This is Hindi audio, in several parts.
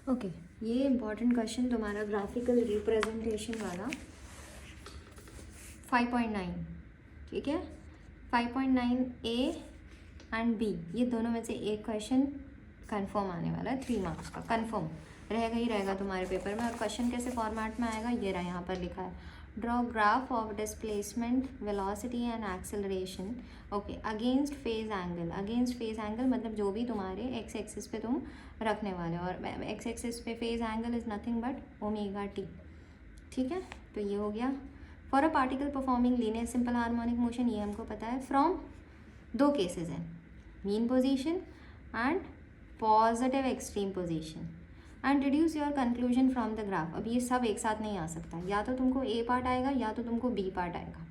ओके, ये इम्पॉर्टेंट क्वेश्चन तुम्हारा ग्राफिकल रिप्रेजेंटेशन वाला 5.9, ठीक है। 5.9 ए एंड बी, ये दोनों में से एक क्वेश्चन कंफर्म आने वाला है, 3 मार्क्स का कंफर्म रहेगा ही रहेगा तुम्हारे पेपर में। और क्वेश्चन कैसे फॉर्मेट में आएगा ये रहा, यहाँ पर लिखा है draw graph of displacement velocity and acceleration okay against phase angle. Against phase angle मतलब जो भी तुम्हारे एक्स एक्सिस पे तुम रखने वाले हो, और एक्स एक्सिस पे phase angle is nothing but omega T, ठीक है। तो ये हो गया। For a particle performing linear simple harmonic motion, ये हमको पता है फ्रॉम 2 केसेस हैं, mean position and positive extreme position, and reduce your conclusion from the graph. अब ये सब एक साथ नहीं आ सकता, या तो तुमको ए पार्ट आएगा या तो तुमको बी पार्ट आएगा,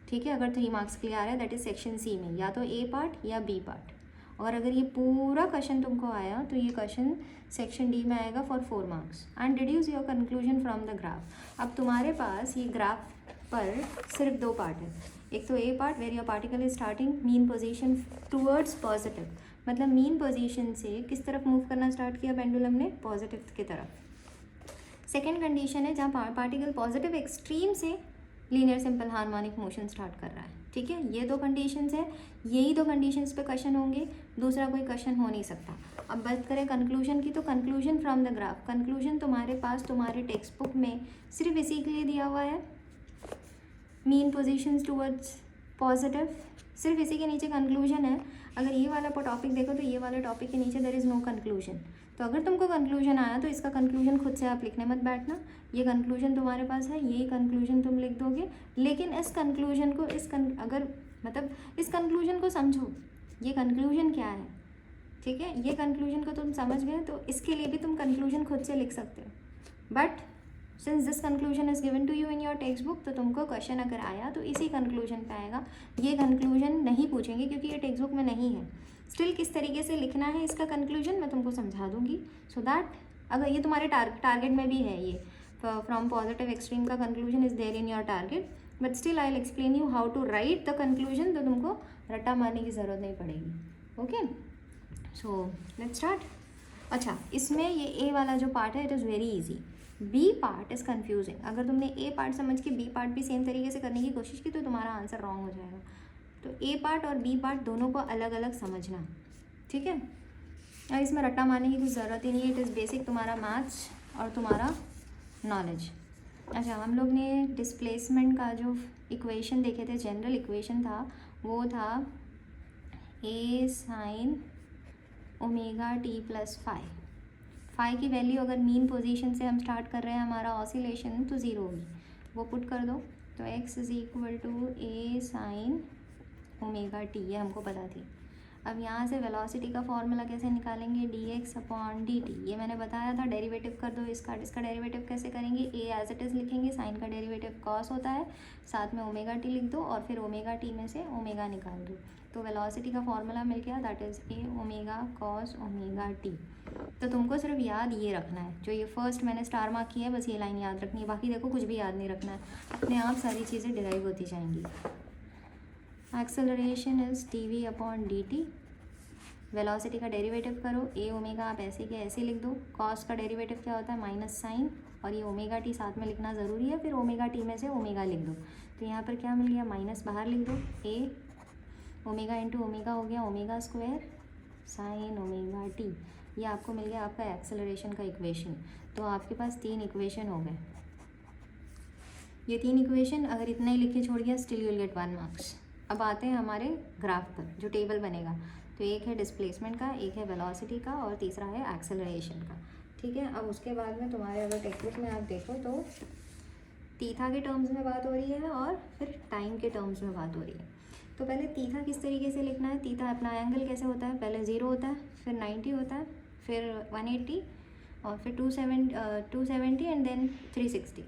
ठीक है। अगर 3 मार्क्स के लिए आ रहा है दैट इज सेक्शन सी में, या तो ए पार्ट या बी पार्ट। और अगर ये पूरा क्वेश्चन तुमको आया तो ये क्वेश्चन सेक्शन डी में आएगा for 4 marks. And reduce your conclusion from the graph. अब तुम्हारे पास ये ग्राफ पर सिर्फ 2 पार्ट है, एक तो a part where your particle is starting mean position towards positive, मतलब मीन पोजीशन से किस तरफ मूव करना स्टार्ट किया पेंडुलम ने, पॉजिटिव की तरफ। सेकेंड कंडीशन है जहाँ पार्टिकल पॉजिटिव एक्सट्रीम से linear simple harmonic motion start कर रहा है, ठीक है। ये 2 कंडीशंस है, यही 2 कंडीशंस पे क्वेश्चन होंगे, दूसरा कोई क्वेश्चन हो नहीं सकता। अब बात करें कंक्लूजन की, तो conclusion from the graph, conclusion तुम्हारे पास तुम्हारे टेक्स्ट बुक में सिर्फ इसी के लिए दिया हुआ है, मीन पोजीशंस टूवर्ड्स पॉजिटिव, सिर्फ इसी के नीचे कंक्लूजन है। अगर ये वाला टॉपिक देखो तो ये वाले टॉपिक के नीचे देयर इज़ नो कंक्लूजन। तो अगर तुमको कंक्लूजन आया तो इसका कंक्लूजन खुद से आप लिखने मत बैठना, ये कंक्लूजन तुम्हारे पास है, यही कंक्लूजन तुम लिख दोगे। लेकिन इस कंक्लूजन को अगर मतलब इस कंक्लूजन को समझो, ये कंक्लूजन क्या है, ठीक है। ये कंक्लूजन को तुम समझ गए तो इसके लिए भी तुम कंक्लूजन खुद से लिख सकते हो। But since this conclusion is given to you in your text book, तो तुमको क्वेश्चन अगर आया तो इसी कंक्लूजन पे आएगा, ये कंक्लूजन नहीं पूछेंगे क्योंकि ये टेक्स्ट बुक में नहीं है। स्टिल किस तरीके से लिखना है इसका कंक्लूजन मैं तुमको समझा दूंगी, सो दैट अगर ये तुम्हारे टारगेट में भी है, ये फ्रॉम पॉजिटिव एक्सट्रीम का conclusion is there in your target, but still I will explain you how to write the conclusion, तो तुमको रट्टा मारने की ज़रूरत नहीं पड़ेगी। Okay, so let's start. अच्छा, इसमें ये ए वाला जो पार्ट है it is very easy, B part is confusing. अगर तुमने ए पार्ट समझ के बी पार्ट भी सेम तरीके से करने की कोशिश की तो तुम्हारा आंसर रॉन्ग हो जाएगा। तो ए पार्ट और बी पार्ट दोनों को अलग अलग समझना, ठीक है। और इसमें रट्टा मारने की कुछ ज़रूरत ही नहीं है, इट इज़ बेसिक तुम्हारा मैथ्स और तुम्हारा नॉलेज। अच्छा, हम लोग ने डिस्प्लेसमेंट का जो इक्वेशन देखे थे, जनरल इक्वेशन था, वो था a sine omega t plus phi की वैल्यू अगर मीन पोजीशन से हम स्टार्ट कर रहे हैं हमारा ऑसिलेशन तो 0 होगी, वो पुट कर दो। तो x is equal to a sine omega t, ये हमको पता थी। अब यहाँ से वेलोसिटी का फॉर्मूला कैसे निकालेंगे, dx अपॉन dt, ये मैंने बताया था। डेरिवेटिव कर दो इसका डेरिवेटिव कैसे करेंगे, a एज इट इज़ लिखेंगे, साइन का डेरिवेटिव कॉस होता है, साथ में ओमेगा टी लिख दो और फिर ओमेगा टी में से ओमेगा निकाल दो। तो वेलोसिटी का फॉर्मूला मिल गया, that is a omega cos omega T. तो तुमको सिर्फ याद ये रखना है, जो ये फर्स्ट मैंने स्टार मार्क किया है बस ये लाइन याद रखनी है, बाकी देखो कुछ भी याद नहीं रखना है, अपने आप सारी चीज़ें डिराइव होती जाएंगी। Acceleration is T upon D T, velocity का डेरिवेटिव करो, ए ओमेगा आप ऐसे के ऐसे लिख दो, कॉस का डेरिवेटिव क्या होता है माइनस साइन, और ये ओमेगा टी साथ में लिखना ज़रूरी है, फिर ओमेगा टी में से ओमेगा लिख दो। तो यहाँ पर क्या मिल गया, माइनस बाहर लिख दो, ए ओमेगा इंटू ओमेगा हो गया omega square sine omega t, ये आपको मिल गया आपका एक्सेलरेशन का इक्वेशन। तो आपके पास 3 इक्वेशन हो गए। ये 3 इक्वेशन अगर इतना ही लिख के छोड़ गया still you will get 1 marks. अब आते हैं हमारे ग्राफ पर, जो टेबल बनेगा। तो एक है डिस्प्लेसमेंट का, एक है वेलोसिटी का और तीसरा है एक्सेलरेशन का, ठीक है। अब उसके बाद में तुम्हारे अगर टेक्स्ट बुक में आप देखो तो थीटा के टर्म्स में बात हो रही है और फिर टाइम के टर्म्स में बात हो रही है। तो पहले थीटा किस तरीके से लिखना है, थीटा अपना एंगल कैसे होता है, पहले 0 होता है, फिर 90 होता है, फिर 180 और फिर 270 एंड देन 360।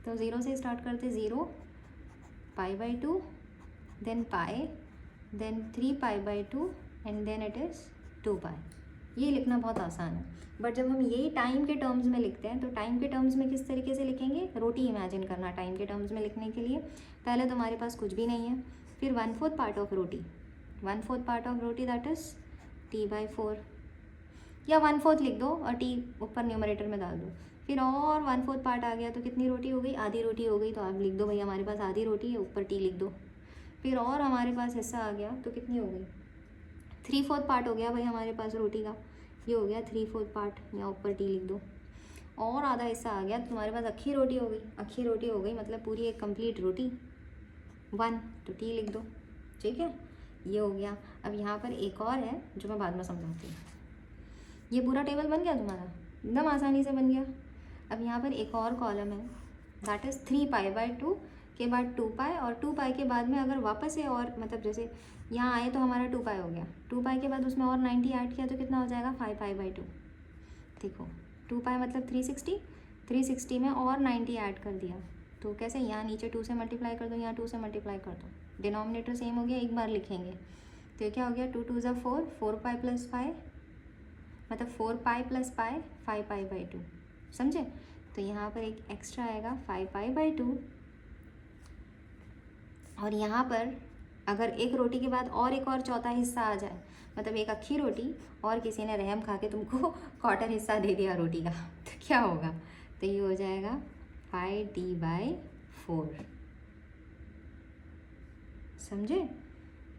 तो 0 से स्टार्ट करते, 0 π/2 then pi then 3π/2 and then it is 2π। ये लिखना बहुत आसान है, बट जब हम यही टाइम के टर्म्स में लिखते हैं तो टाइम के टर्म्स में किस तरीके से लिखेंगे, रोटी इमेजिन करना टाइम के टर्म्स में लिखने के लिए। पहले तुम्हारे पास कुछ भी नहीं है, फिर 1/4 part of roti, 1/4 part of roti that is t/4। या 1/4 लिख दो और टी ऊपर न्यूमरेटर में डाल दो। फिर और 1/4 पार्ट आ गया तो कितनी रोटी हो गई, आधी रोटी हो गई, तो आप लिख दो भाई हमारे पास आधी रोटी है, ऊपर टी लिख दो। फिर और हमारे पास हिस्सा आ गया तो कितनी हो गई, 3/4 पार्ट हो गया भाई हमारे पास रोटी का, ये हो गया 3/4 पार्ट, या ऊपर टी लिख दो। और आधा हिस्सा आ गया तो तुम्हारे पास अक्खी रोटी हो गई, अक्खी रोटी हो गई मतलब पूरी एक कंप्लीट रोटी 1, तो टी लिख दो। ठीक है, ये हो गया। अब यहाँ पर एक और है जो मैं बाद में समझाती हूँ। ये पूरा टेबल बन गया तुम्हारा, एकदम आसानी से बन गया। अब यहाँ पर एक और कॉलम है, दैट इज़ 3π/2 के बाद 2π, और 2π के बाद में अगर वापस से और मतलब जैसे यहाँ आए तो हमारा 2π हो गया, 2π के बाद उसमें और 90 ऐड किया तो कितना हो जाएगा 5π/2। देखो 2π मतलब 360, 360 में और 90 ऐड कर दिया तो कैसे, यहाँ नीचे 2 से मल्टीप्लाई कर दो, यहाँ 2 से मल्टीप्लाई कर दो, डिनोमिनेटर सेम हो गया, एक बार लिखेंगे तो ये क्या हो गया 2 2 ज़ा 4, 4π + 5 मतलब 4π + π 5π/2, समझे। तो यहाँ पर एक एक्स्ट्रा आएगा 5π/2, और यहाँ पर अगर एक रोटी के बाद और एक और चौथा हिस्सा आ जाए, मतलब एक अक्खी रोटी और किसी ने रहम खा के तुमको क्वार्टर हिस्सा दे दिया रोटी का, तो क्या होगा, तो ये हो जाएगा 5d/4, समझे।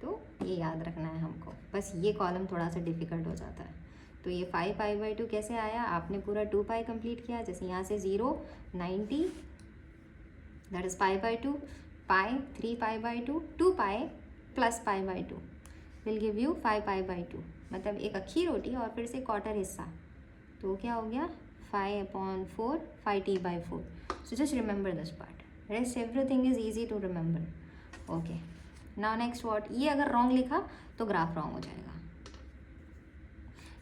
तो ये याद रखना है हमको, बस ये कॉलम थोड़ा सा डिफ़िकल्ट हो जाता है। तो ये 5π/2 कैसे आया, आपने पूरा 2π कंप्लीट किया, जैसे यहाँ से 0 90 that is π/2, pi 3π/2, 2π + π/2 will give you 5π/2, मतलब एक अक्खी रोटी और फिर से क्वार्टर हिस्सा, तो क्या हो गया 5/4 5t/4। So just remember this part, rest everything is easy to remember. Okay, now next what, ये अगर रॉन्ग लिखा तो ग्राफ रॉन्ग हो जाएगा।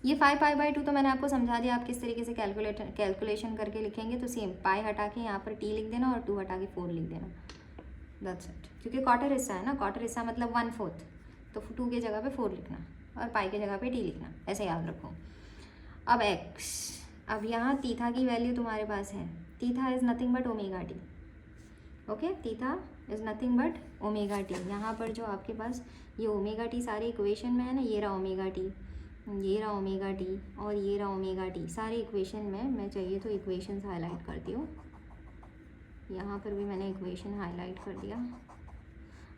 ये 5π/2 तो मैंने आपको समझा दिया, आप किस तरीके से कैलकुलेशन करके लिखेंगे। तो सेम पाई हटा के यहाँ पर t लिख देना और 2 हटा के 4 लिख देना, दैट्स इट। क्योंकि क्वार्टर हिस्सा है ना, क्वार्टर हिस्सा मतलब 1/4, तो 2 की जगह पे 4 लिखना और पाई की जगह पे t लिखना, ऐसे याद रखो। अब x, अब यहाँ थीटा की वैल्यू तुम्हारे पास है, theta is nothing but omega T. Okay, theta is nothing but omega T. यहाँ पर जो आपके पास ये ओमेगा टी सारे इक्वेशन में है ना, ये रहा ओमेगा टी, ये रहा ओमेगा टी और ये रहा ओमेगा टी, सारे इक्वेशन में। मैं चाहिए तो इक्वेशंस हाईलाइट करती हूँ, यहाँ पर भी मैंने इक्वेशन हाईलाइट कर दिया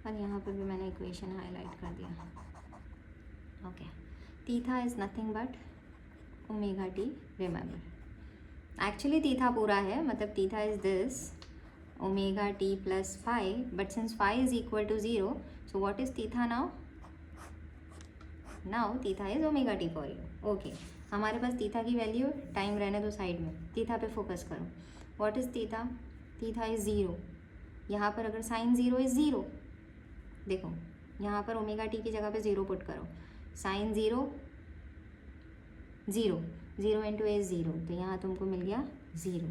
और यहाँ पर भी मैंने इक्वेशन हाईलाइट कर दिया। Okay, theta is nothing but omega t, remember. Actually theta पूरा है, मतलब theta is this omega t + phi, but since phi is equal to 0, so what is theta now, now theta is omega t for you. Okay, हमारे पास थीटा की वैल्यू, टाइम रहने दो साइड में, थीटा पे फोकस करो। What is theta, theta is 0। यहाँ पर अगर साइन 0 इज़ 0, देखो यहाँ पर ओमेगा टी की जगह पे 0 पुट करो, साइन 0 0, 0 × a 0, तो यहाँ तुमको मिल गया 0।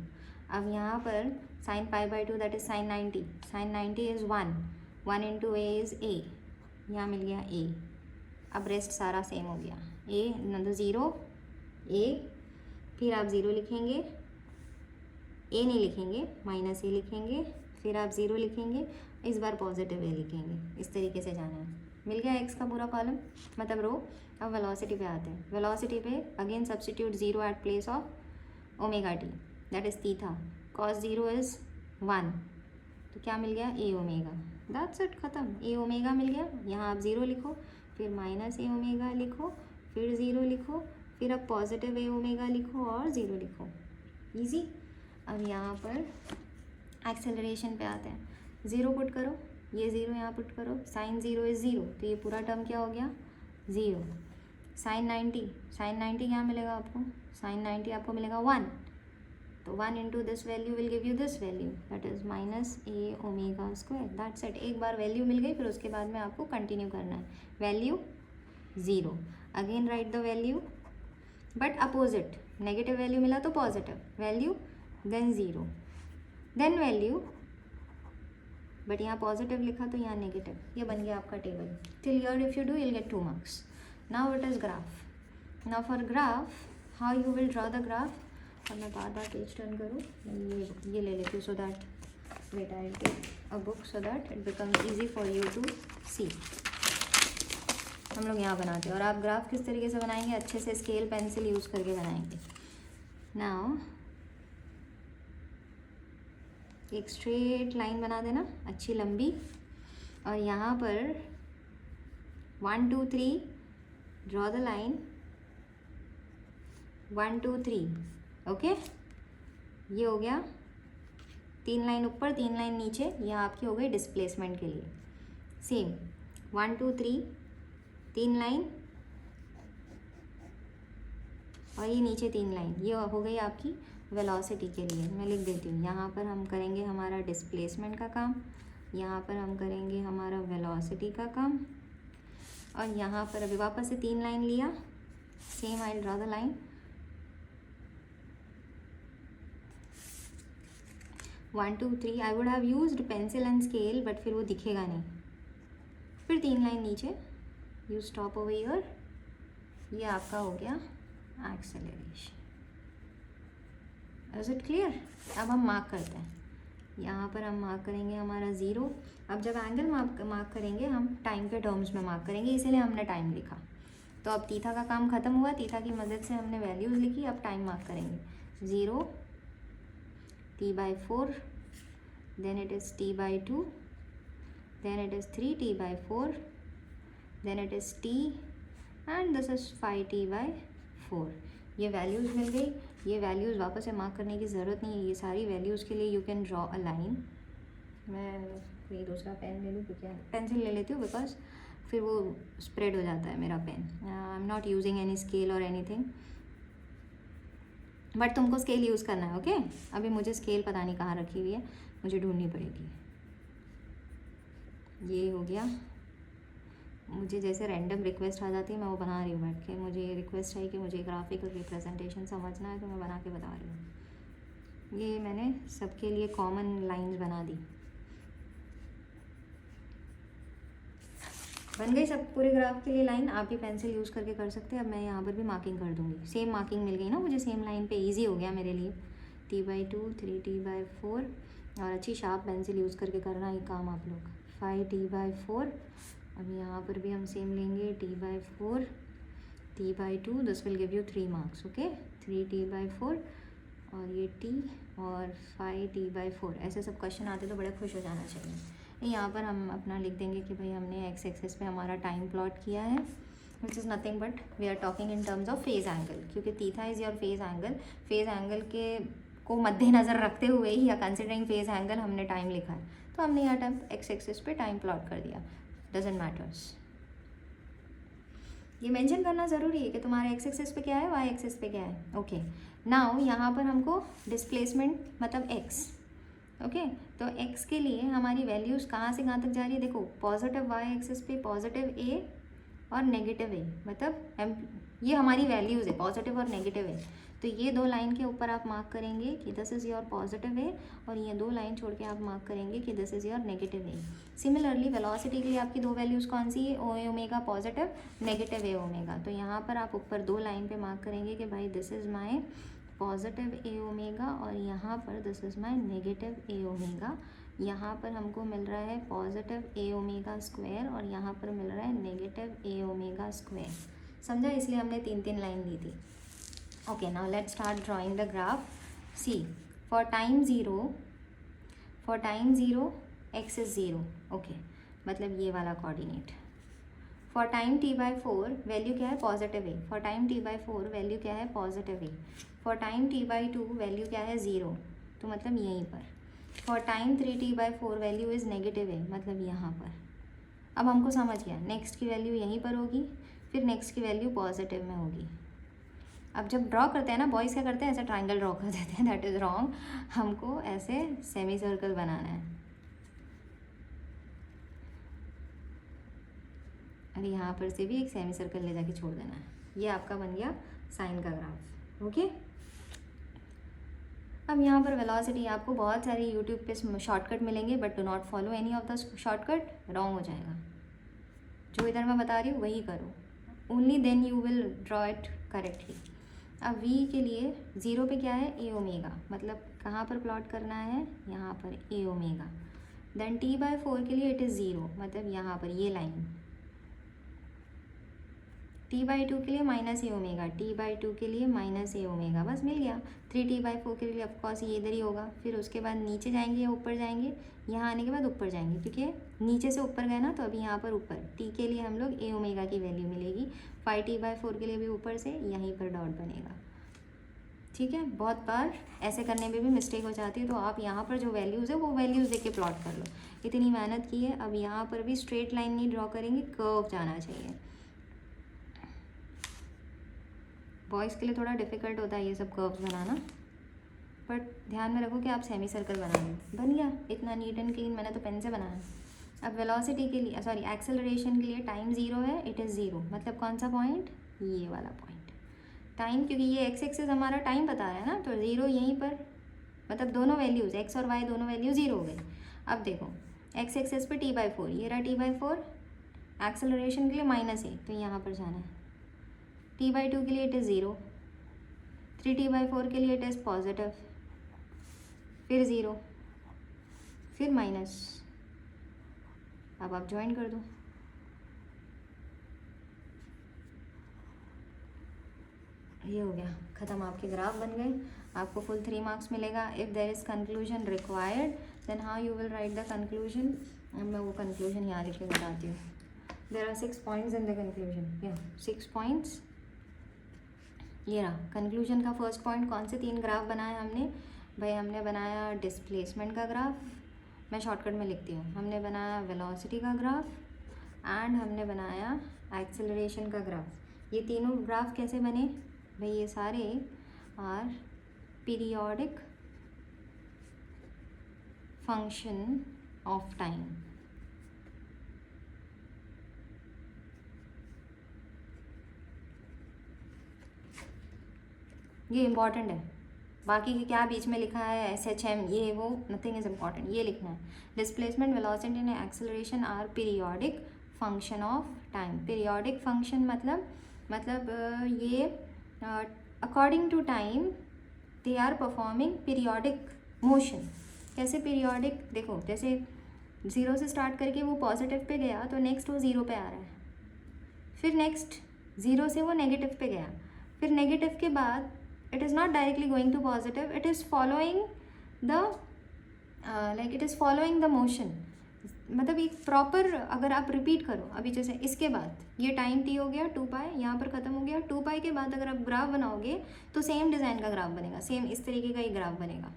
अब यहाँ पर sine π/2 that is sine 90, sine 90 is 1, 1 × a is a, यहाँ मिल गया a। अब रेस्ट सारा सेम हो गया, a नंदो 0 a, फिर आप 0 लिखेंगे, a नहीं लिखेंगे, -a लिखेंगे, फिर आप 0 लिखेंगे, इस बार पॉजिटिव a लिखेंगे, इस तरीके से जाना है। मिल गया x का पूरा कॉलम, मतलब रो। अब वेलोसिटी पे आते हैं, वेलोसिटी पे again substitute 0 at place of omega t, that is theta, cos 0 is 1, तो क्या मिल गया a ओमेगा, दैट्स इट, ख़त्म। a ओमेगा मिल गया, यहाँ आप 0 लिखो, फिर -a ओमेगा लिखो, फिर 0 लिखो, फिर अब पॉजिटिव a ओमेगा लिखो और 0 लिखो, ईजी। अब यहाँ पर एक्सेलरेशन पे आते हैं, 0 पुट करो, ये 0 यहाँ पुट करो, साइन 0 इज़ 0, तो ये पूरा टर्म क्या हो गया 0। साइन 90, साइन 90 क्या मिलेगा आपको, साइन 90 आपको मिलेगा 1, तो 1 × this value will give you this value, that is -a omega square, that's it. एक बार वैल्यू मिल गई, फिर उसके बाद में आपको कंटिन्यू करना है, value 0, again write the value but opposite, negative value मिला तो positive value, then 0, then value, but यहाँ पॉजिटिव लिखा तो यहाँ नेगेटिव। ये बन गया आपका table. Till here if you do you'll get 2 marks. Now it is graph. Now for graph, how you will draw the graph, और मैं बार बार पेज टर्न करूँ, ये ले लेती हूँ, so that wait I'll take a book so that it becomes easy for you to see. हम लोग यहाँ बनाते हैं। और आप ग्राफ किस तरीके से बनाएंगे, अच्छे से स्केल पेंसिल यूज़ करके बनाएंगे। नाउ एक स्ट्रेट लाइन बना देना अच्छी लंबी, और यहाँ पर 1 2 3 ड्रॉ द लाइन, 1 2 3 ओके। ये हो गया 3 लाइन ऊपर 3 लाइन नीचे, ये आपकी हो गई डिस्प्लेसमेंट के लिए। सेम 1 2 3 3 लाइन और ये नीचे 3 लाइन, ये हो गई आपकी वेलोसिटी के लिए। मैं लिख देती हूँ, यहाँ पर हम करेंगे हमारा डिस्प्लेसमेंट का काम, यहाँ पर हम करेंगे हमारा वेलोसिटी का काम, और यहाँ पर अभी वापस से 3 लाइन लिया। Same I draw the line 1 2 3। I would have used pencil and scale but फिर वो दिखेगा नहीं। फिर 3 लाइन नीचे, यू स्टॉप ओवर हियर। ये आपका हो गया एक्सेलरेशन। Is it clear? अब हम मार्क करते हैं। यहाँ पर हम मार्क करेंगे हमारा 0। अब जब एंगल मार्क करेंगे हम टाइम के टर्म्स में मार्क करेंगे, इसीलिए हमने टाइम लिखा। तो अब थीटा का काम ख़त्म हुआ, थीटा की मदद से हमने वैल्यूज़ लिखी, अब टाइम मार्क करेंगे। 0 t/4, then it is t/2, then it is 3t/4, then it is t, and this is 5t/4। ये वैल्यूज़ मिल गई। ये वैल्यूज़ वापस से मार्क करने की ज़रूरत नहीं है, ये सारी वैल्यूज़ के लिए you can draw a line. मैं कोई दूसरा पेन ले लूँ, क्योंकि पेंसिल ले लेती हूँ बिकॉज फिर वो स्प्रेड हो जाता है मेरा pen. I am not using any scale और एनीथिंग, बट तुमको स्केल यूज़ करना है ओके। अभी मुझे स्केल पता नहीं कहाँ रखी हुई है, मुझे ढूंढनी पड़ेगी। ये हो गया, मुझे जैसे रैंडम रिक्वेस्ट आ जाती है मैं वो बना रही हूँ बैठ के। मुझे रिक्वेस्ट है कि मुझे ग्राफिकल रिप्रेजेंटेशन समझना है, तो मैं बना के बता रही हूँ। ये मैंने सबके लिए कॉमन लाइंस बना दी। बन गई सब पूरे ग्राफ के लिए लाइन। आप भी पेंसिल यूज़ करके कर सकते हैं। अब मैं यहाँ पर भी मार्किंग कर दूँगी। सेम मार्किंग मिल गई ना मुझे, सेम लाइन पे इजी हो गया मेरे लिए। t/2 3t/4, और अच्छी शार्प पेंसिल यूज़ करके करना ये काम आप लोग। 5t/4, अब यहाँ पर भी हम सेम लेंगे t/4 t/2, this will give you 3 marks okay. 3t/4 और ये t और 5t/4, ऐसे सब क्वेश्चन आते तो बड़े खुश हो जाना चाहिए। यहाँ पर हम अपना लिख देंगे कि भाई हमने एक्स एक्सेस पे हमारा टाइम प्लॉट किया है, which is nothing but we are talking in terms of phase angle, क्योंकि theta is your phase angle. Phase angle के को मद्देनज़र रखते हुए ही, या कंसिडरिंग फेज एंगल, हमने टाइम लिखा है। तो हमने यहाँ टाइम एक्स एक्सेस पे टाइम प्लॉट कर दिया। डजेंट मैटर्स, ये मेंशन करना ज़रूरी है कि तुम्हारे एक्स एक्सेस पे क्या है, वाई एक्सेस पे क्या है ओके। नाउ यहाँ पर हमको डिस्प्लेसमेंट मतलब एक्स ओके। तो एक्स के लिए हमारी वैल्यूज़ कहाँ से कहाँ तक जा रही है, देखो पॉजिटिव वाई एक्सेस पे पॉजिटिव ए और नेगेटिव ए, मतलब ये हमारी वैल्यूज़ है, पॉजिटिव और नेगेटिव है। तो ये 2 लाइन के ऊपर आप मार्क करेंगे कि दिस इज़ योर पॉजिटिव ए, और ये 2 लाइन छोड़ के आप मार्क करेंगे कि this is your negative A. Similarly velocity के लिए आपकी 2 वैल्यूज़ कौन सी है, ओ ए ओमेगा पॉजिटिव, नेगेटिव ए ओमेगा। तो यहाँ पर आप ऊपर 2 लाइन पे मार्क करेंगे कि भाई this is my positive A omega, और यहाँ पर this is my negative A omega. यहाँ पर हमको मिल रहा है पॉजिटिव ए ओमेगा स्क्वायर, और यहाँ पर मिल रहा है नेगेटिव ए ओमेगा स्क्वायर। समझा? इसलिए हमने 3 लाइन ली थी okay. Now let's start drawing the graph. See for time 0 x is 0 okay, मतलब ये वाला coordinate. For time t/4 value क्या है, positive a. For time t/4 value क्या है, positive a. For time t/2 value क्या है, 0, तो मतलब यहीं पर। For time 3t/4 value is negative a, मतलब यहाँ पर। अब हमको समझ गया, नेक्स्ट की वैल्यू यहीं पर होगी, फिर नेक्स्ट की वैल्यू पॉजिटिव में होगी। अब जब ड्रॉ करते हैं ना बॉयज़, क्या करते हैं, ऐसे ट्राइंगल ड्रॉ कर देते हैं, दैट इज़ रॉन्ग। हमको ऐसे सेमी सर्कल बनाना है। और यहाँ पर से भी एक सेमी सर्कल ले जाके छोड़ देना है। ये आपका बन गया साइन का ग्राफ ओके। अब यहाँ पर वेलोसिटी, आपको बहुत सारी यूट्यूब पे शॉर्टकट मिलेंगे, but do not follow any of the shortcut, wrong हो जाएगा। जो इधर मैं बता रही हूँ वही करो, only then you will draw it correctly. अब v के लिए 0 पे क्या है, ए ओमेगा, मतलब कहाँ पर प्लॉट करना है, यहाँ पर ए ओमेगा। देन t/4 के लिए इट इज़ 0, मतलब यहाँ पर ये लाइन t/2 के लिए माइनस ए ओमेगा, t/2 के लिए माइनस ए ओमेगा, बस मिल गया। 3t/4 के लिए ऑफकोर्स ये इधर ही होगा। फिर उसके बाद नीचे जाएंगे या ऊपर जाएंगे, यहाँ आने के बाद ऊपर जाएंगे, क्योंकि नीचे से ऊपर गए ना, तो अभी यहाँ पर ऊपर t के लिए हम लोग ए ओमेगा की वैल्यू मिलेगी। 5t/4 के लिए भी ऊपर से यहीं पर डॉट बनेगा। ठीक है, बहुत बार ऐसे करने में भी मिस्टेक हो जाती है, तो आप यहाँ पर जो वैल्यूज़ है वो वैल्यूज़ देख के प्लॉट कर लो। इतनी मेहनत की है, अब यहाँ पर भी स्ट्रेट लाइन नहीं ड्रॉ करेंगे, कर्व जाना चाहिए। बॉयज़ के लिए थोड़ा डिफ़िकल्ट होता है ये सब कर्व्स बनाना, बट ध्यान में रखो कि आप सेमी सर्कल बना लो। बन गया, इतना नीट एंड क्लीन, मैंने तो पेन से बनाया। अब वेलोसिटी के लिए, सॉरी एक्सेलरेशन के लिए टाइम 0 है, इट इज़ 0, मतलब कौन सा पॉइंट, ये वाला पॉइंट टाइम, क्योंकि ये एक्स एक्सिस हमारा टाइम बता रहा है ना, तो 0 यहीं पर, मतलब दोनों वैल्यूज़ एक्स और वाई दोनों वैल्यू 0 हो गई। अब देखो एक्स एक्सिस पे t/4, ये रहा t/4, एक्सेलरेशन के लिए माइनस है, तो यहाँ पर जाना है। t/2 के लिए इट इज़ 0, 3t/4 के लिए इट इज़ पॉजिटिव, फिर 0, फिर माइनस। अब आप ज्वाइन कर दो। ये हो गया ख़त्म, आपके ग्राफ बन गए। आपको फुल 3 मार्क्स मिलेगा। If there is conclusion required then how you will write the conclusion. अब मैं वो कंक्लूजन यहाँ लिख के बताती हूँ। There are 6 points in the conclusion, या 6 पॉइंट्स। ये रहा कंक्लूजन का फर्स्ट पॉइंट। कौन से 3 ग्राफ बनाए हमने भाई? हमने बनाया डिस्प्लेसमेंट का ग्राफ, मैं शॉर्टकट में लिखती हूँ। हमने बनाया वेलोसिटी का ग्राफ एंड हमने बनाया एक्सेलरेशन का ग्राफ। ये तीनों ग्राफ कैसे बने भाई? ये सारे are periodic function of time. ये इम्पॉर्टेंट है, बाकी के क्या बीच में लिखा है SHM ये वो नथिंग इज़ इम्पॉर्टेंट, ये लिखना है। Displacement, velocity and acceleration are periodic function of time. Periodic function मतलब ये according to time they are performing periodic motion. कैसे पीरियोडिक? देखो जैसे 0 से स्टार्ट करके वो पॉजिटिव पे गया तो नेक्स्ट वो 0 पे आ रहा है, फिर नेक्स्ट 0 से वो नेगेटिव पे गया, फिर नेगेटिव के बाद it is not directly going to positive, it is following the it is following the motion। मतलब एक प्रॉपर अगर आप रिपीट करो, अभी जैसे इसके बाद ये टाइम t हो गया 2π, यहाँ पर ख़त्म हो गया। 2π के बाद अगर आप ग्राफ बनाओगे तो सेम डिज़ाइन का ग्राफ बनेगा, सेम इस तरीके का ही ग्राफ बनेगा।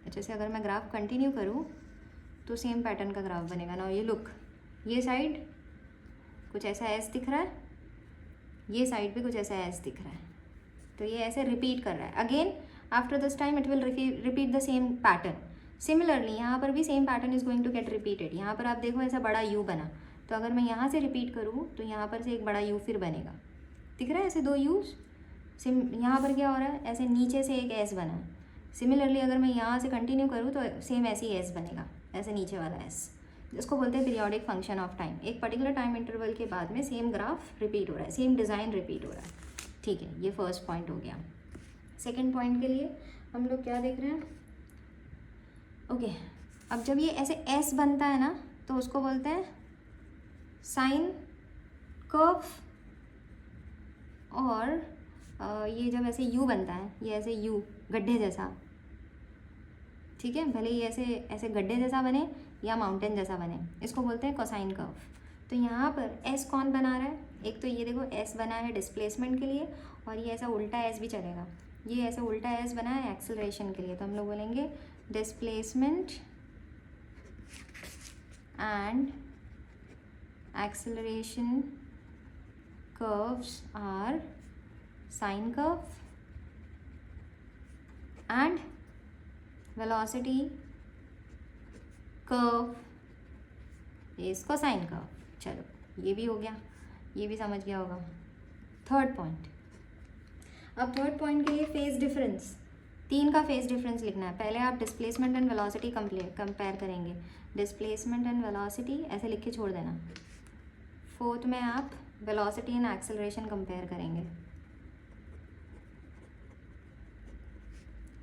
जैसे अगर मैं ग्राफ कंटिन्यू करूँ तो सेम पैटर्न का ग्राफ बनेगा ना। ये लुक, ये साइड कुछ ऐसा एस दिख रहा है, ये साइड पे कुछ ऐसा एस दिख रहा है, तो ये ऐसे रिपीट कर रहा है। Again after this time it will repeat the same pattern. Similarly यहाँ पर भी same pattern is going to get repeated. यहाँ पर आप देखो ऐसा बड़ा यू बना, तो अगर मैं यहाँ से रिपीट करूँ तो यहाँ पर से एक बड़ा यू फिर बनेगा, दिख रहा है ऐसे 2 यूज। यहाँ पर क्या हो रहा है, ऐसे नीचे से एक एस बना है। सिमिलरली अगर मैं यहाँ से कंटिन्यू करूँ तो सेम ऐसे ही एस बनेगा, ऐसे नीचे वाला एस। इसको बोलते हैं पीरियोडिक फंक्शन ऑफ टाइम। एक पर्टिकुलर टाइम इंटरवल के बाद में सेम ग्राफ रिपीट हो रहा है, सेम डिज़ाइन रिपीट हो रहा है। ठीक है, ये फर्स्ट पॉइंट हो गया। सेकंड पॉइंट के लिए हम लोग क्या देख रहे हैं? ओके, अब जब ये ऐसे एस बनता है ना तो उसको बोलते हैं साइन कर्व, और ये जब ऐसे यू बनता है, ये ऐसे यू गड्ढे जैसा, ठीक है, भले ही ऐसे ऐसे गड्ढे जैसा बने या माउंटेन जैसा बने, इसको बोलते हैं कोसाइन कर्व। तो यहाँ पर एस कौन बना रहा है? एक तो ये देखो एस बना है डिस्प्लेसमेंट के लिए, और ये ऐसा उल्टा एस भी चलेगा। ये ऐसा उल्टा एस बना है एक्सेलरेशन के लिए, तो हम लोग बोलेंगे displacement and acceleration curves are sine curve and velocity curve is cosine curve. चलो ये भी हो गया, ये भी समझ गया होगा। थर्ड पॉइंट, अब थर्ड पॉइंट के लिए फेज डिफरेंस, 3 का फेज डिफरेंस लिखना है। पहले आप डिस्प्लेसमेंट एंड वेलोसिटी कंपेयर करेंगे, डिस्प्लेसमेंट एंड वेलोसिटी ऐसे लिख के छोड़ देना। फोर्थ में आप वेलोसिटी एंड एक्सेलरेशन कंपेयर करेंगे।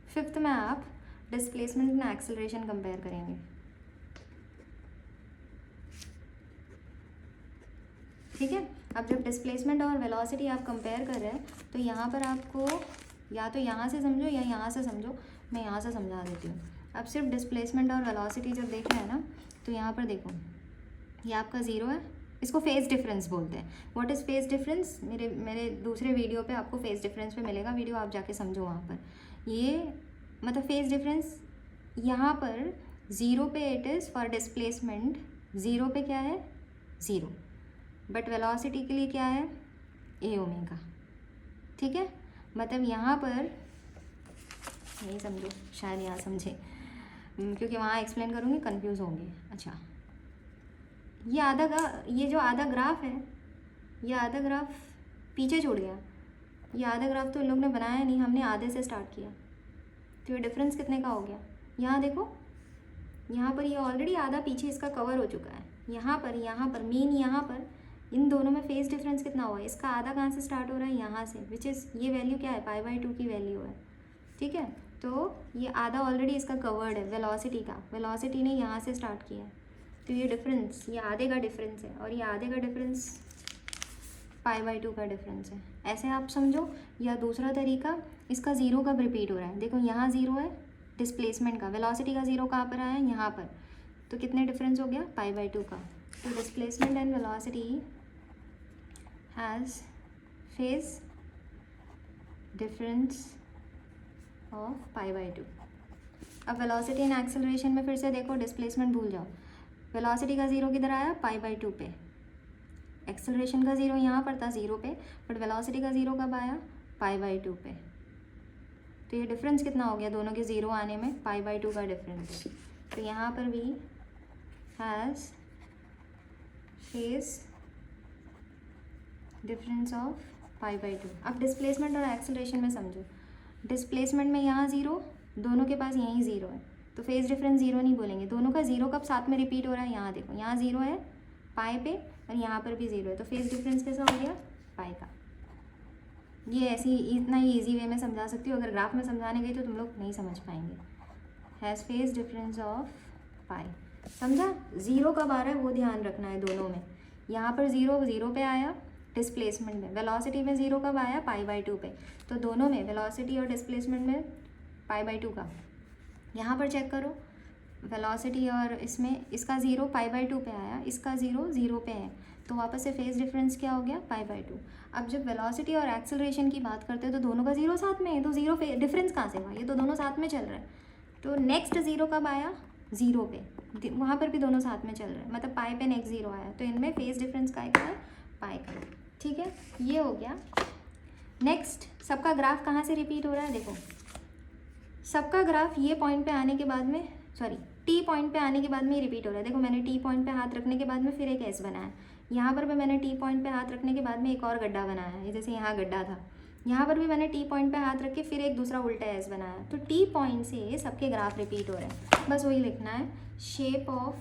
फिफ्थ में आप डिस्प्लेसमेंट एंड एक्सेलरेशन कंपेयर करेंगे। ठीक है, अब जब डिस्प्लेसमेंट और वेलोसिटी आप कंपेयर कर रहे हैं तो यहाँ पर आपको या तो यहाँ से समझो या यहाँ से समझो, मैं यहाँ से समझा देती हूँ। अब सिर्फ डिस्प्लेसमेंट और वेलोसिटी जब देख रहे हैं ना, तो यहाँ पर देखो ये आपका ज़ीरो है, इसको फेज डिफरेंस बोलते हैं। व्हाट इज़ फेज डिफरेंस, मेरे दूसरे वीडियो पे आपको फेज डिफरेंस पे मिलेगा वीडियो, आप जाके समझो वहाँ पर। ये मतलब फेज डिफरेंस यहाँ पर ज़ीरो पे it is for displacement, zero पे क्या है, ज़ीरो, बट वेलोसिटी के लिए क्या है, ए ओमेगा। ठीक है, मतलब यहाँ पर नहीं समझो, शायद यहाँ समझे, क्योंकि वहाँ एक्सप्लेन करूँगी कंफ्यूज होंगे। अच्छा, ये जो आधा ग्राफ है, ये आधा ग्राफ पीछे छोड़ गया। ये आधा ग्राफ तो इन लोग ने बनाया नहीं, हमने आधे से स्टार्ट किया, तो ये डिफरेंस कितने का हो गया। यहाँ देखो, यहाँ पर ये ऑलरेडी आधा पीछे इसका कवर हो चुका है। यहाँ पर मीन, यहाँ पर इन दोनों में फेज डिफरेंस कितना हुआ है, इसका आधा कहाँ से स्टार्ट हो रहा है, यहाँ से, विच इज़ ये वैल्यू क्या है, π/2 की वैल्यू है। ठीक है, तो ये आधा ऑलरेडी इसका कवर्ड है वेलोसिटी का, वेलोसिटी ने यहाँ से स्टार्ट किया है, तो ये डिफरेंस, ये आधे का डिफरेंस है, और ये आधे का डिफरेंस π/2 का डिफरेंस है। ऐसे आप समझो। या दूसरा तरीका, इसका ज़ीरो कब रिपीट हो रहा है, देखो यहाँ ज़ीरो है डिस्प्लेसमेंट का, वेलोसिटी का ज़ीरो कहाँ पर आया है, यहाँ पर, तो कितने डिफरेंस हो गया, π/2 का। तो displacement and velocity has phase difference of π/2। अब वेलोसिटी एंड एक्सेलरेशन में फिर से देखो, डिस्प्लेसमेंट भूल जाओ, वेलोसिटी का ज़ीरो किधर आया, π/2 पे, एक्सेलरेशन का ज़ीरो यहाँ पर था ज़ीरो पे, बट वेलोसिटी का ज़ीरो कब आया, π/2 पे। तो ये डिफरेंस कितना हो गया दोनों के ज़ीरो आने में, π/2 का डिफरेंस। तो यहाँ पर भी हैज़ फेज डिफरेंस ऑफ π/2। अब डिस्प्लेसमेंट और एक्सेलरेशन में समझो, डिस्प्लेसमेंट में यहाँ ज़ीरो, दोनों के पास यहीं ज़ीरो है, तो फेज डिफरेंस ज़ीरो नहीं बोलेंगे, दोनों का ज़ीरो कब साथ में रिपीट हो रहा है, यहाँ देखो, यहाँ ज़ीरो है पाई पे और यहाँ पर भी ज़ीरो है, तो फेज डिफरेंस कैसा हो गया, पाई का। ये ऐसी इतना ही ईजी वे में समझा सकती हूँ, अगर ग्राफ में समझाने गई तो तुम लोग नहीं समझ पाएंगे। हैज़ फेज डिफरेंस ऑफ पाई, समझा। ज़ीरो कब आ रहा है वो ध्यान रखना है दोनों में। यहाँ पर ज़ीरो पे आया डिस्प्लेसमेंट में, वेलोसिटी में ज़ीरो कब आया, π/2 पे, तो दोनों में वेलोसिटी और डिस्प्लेसमेंट में π/2 का। यहाँ पर चेक करो, वेलोसिटी और इसमें इसका ज़ीरो π/2 पे आया, इसका ज़ीरो पे है, तो वापस से फेज डिफरेंस क्या हो गया, π/2। अब जब वेलोसिटी और एक्सेलरेशन की बात करते हैं तो दोनों का ज़ीरो साथ में है, तो ज़ीरो डिफरेंस कहाँ से हुआ, ये तो दोनों साथ में चल रहा है। तो नेक्स्ट ज़ीरो कब आया, ज़ीरो पे, वहाँ पर भी दोनों साथ में चल रहा है, मतलब पाई पे नेक्स्ट ज़ीरो आया, तो इनमें फेज डिफरेंस का है, पाई का। ठीक है, ये हो गया। नेक्स्ट, सबका ग्राफ कहाँ से रिपीट हो रहा है, देखो सबका ग्राफ ये पॉइंट पे आने के बाद में, सॉरी टी पॉइंट पे आने के बाद में ही रिपीट हो रहा है। देखो मैंने टी पॉइंट पे हाथ रखने के बाद में फिर एक एस बनाया, यहाँ पर भी मैंने टी पॉइंट पे हाथ रखने के बाद में एक और गड्ढा बनाया है, जैसे यहाँ गड्ढा था, यहाँ पर भी मैंने टी पॉइंट पे हाथ रख के फिर एक दूसरा उल्टा एस बनाया। तो टी पॉइंट से सबके ग्राफ रिपीट हो रहे हैं, बस वही लिखना है। Shape of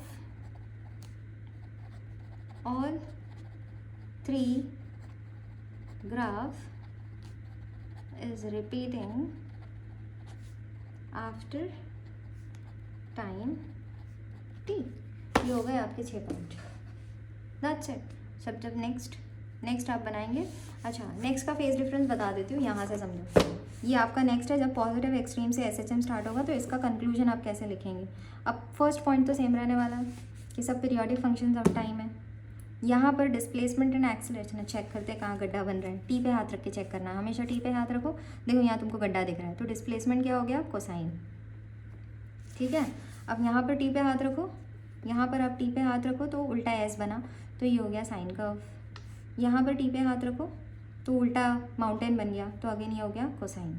all 3 graph is repeating after time t। ये हो गए आपके 6 पॉइंट, दैट्स इट। सब जब नेक्स्ट आप बनाएंगे। अच्छा, नेक्स्ट का फेज डिफरेंस बता देती हूँ, यहाँ से समझो। ये आपका नेक्स्ट है, जब पॉजिटिव एक्सट्रीम से SHM स्टार्ट होगा तो इसका कंक्लूजन आप कैसे लिखेंगे। अब फर्स्ट पॉइंट तो सेम रहने वाला है कि सब पीरियोडिक फंक्शंस ऑफ टाइम है। यहाँ पर डिस्प्लेसमेंट एंड एक्सेलरेशन चेक करते हैं कहाँ गड्ढा बन रहा है, टी पे हाथ रख के चेक करना, हमेशा टी पे हाथ रखो। देखो यहाँ तुमको गड्ढा दिख रहा है, तो डिस्प्लेसमेंट क्या हो गया, कोसाइन। ठीक है, अब यहाँ पर टी पे हाथ रखो, यहाँ पर आप टी पे हाथ रखो तो उल्टा एस बना, तो ये हो गया साइन कर्व। यहाँ पर टी पे हाथ रखो तो उल्टा माउंटेन बन गया, तो अगेन ये हो गया कोसाइन।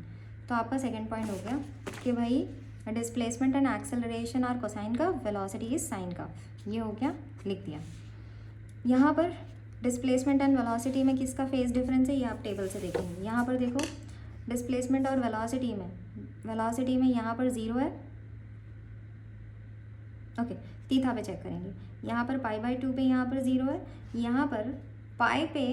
तो आपका सेकेंड पॉइंट हो गया कि भाई displacement and acceleration are cosine curve, velocity is sine curve. ये हो गया, लिख दिया। यहाँ पर डिस्प्लेसमेंट एंड वेलोसिटी में किसका फेज डिफरेंस है, ये आप टेबल से देखेंगे। यहाँ पर देखो डिस्प्लेसमेंट और वेलोसिटी में यहाँ पर ज़ीरो है, ओके, थीटा पे चेक करेंगे। यहाँ पर π/2 पे यहाँ पर ज़ीरो है, यहाँ पर पाई पे,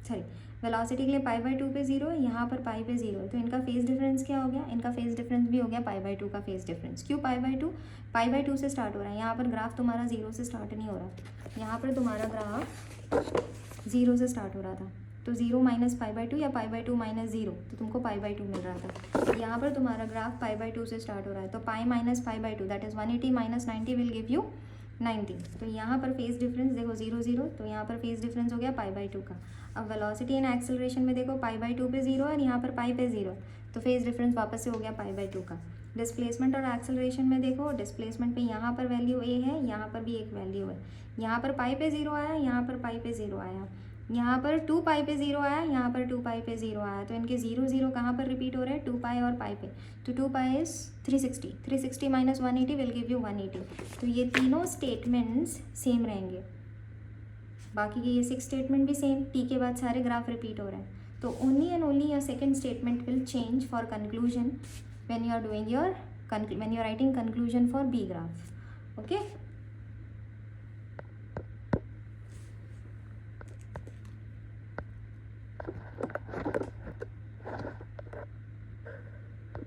सॉरी वेलोसिटी के लिए π/2 पे ज़ीरो है, यहाँ पर पाई पे ज़ीरो है, तो इनका फेज डिफरेंस क्या हो गया, इनका फेज डिफरेंस भी हो गया π/2 का फेज डिफरेंस। क्यों π/2 से स्टार्ट हो रहा है, यहाँ पर ग्राफ तुम्हारा ज़ीरो से स्टार्ट नहीं हो रहा, यहाँ पर तुम्हारा ग्राफ 0 से स्टार्ट हो रहा था, तो 0 माइनस पाई बाई टू या पाई बाई टू माइनस 0, तो तुमको पाई बाई टू मिल रहा था। यहाँ पर तुम्हारा ग्राफ पाई बाई टू से स्टार्ट हो रहा है, तो pi minus pi by two that is 180 minus 90 will give you 90। तो यहाँ पर फेज डिफरेंस देखो 0 0, तो यहाँ पर फेज डिफरेंस हो गया पाई बाई टू का। अब वेलोसिटी एंड एक्सेलरेशन में देखो पाई बाई टू पे 0 है और यहाँ पर पाई पे 0, तो फेज डिफरेंस वापस से हो गया पाई बाई टू का। डिस्प्लेसमेंट और एक्सेलरेशन में देखो, डिस्प्लेसमेंट पे यहाँ पर वैल्यू ए है, यहाँ पर भी एक वैल्यू है, यहाँ पर पाई पे 0 आया, यहाँ पर पाई पे 0 आया, यहाँ पर 2 पाई पे 0 आया, यहाँ पर 2 पाई पे 0 आया, तो इनके 0 0 कहाँ पर रिपीट हो रहे हैं, 2 पाई और पाई पे, तो 2 pi is 360, 360 minus 180 will give you 180। तो ये तीनों स्टेटमेंट्स सेम रहेंगे, बाकी के ये 6 स्टेटमेंट भी सेम, टी के बाद सारे ग्राफ रिपीट हो रहे हैं। तो only and only your second statement will change for conclusion when you are writing conclusion for B graph. Okay.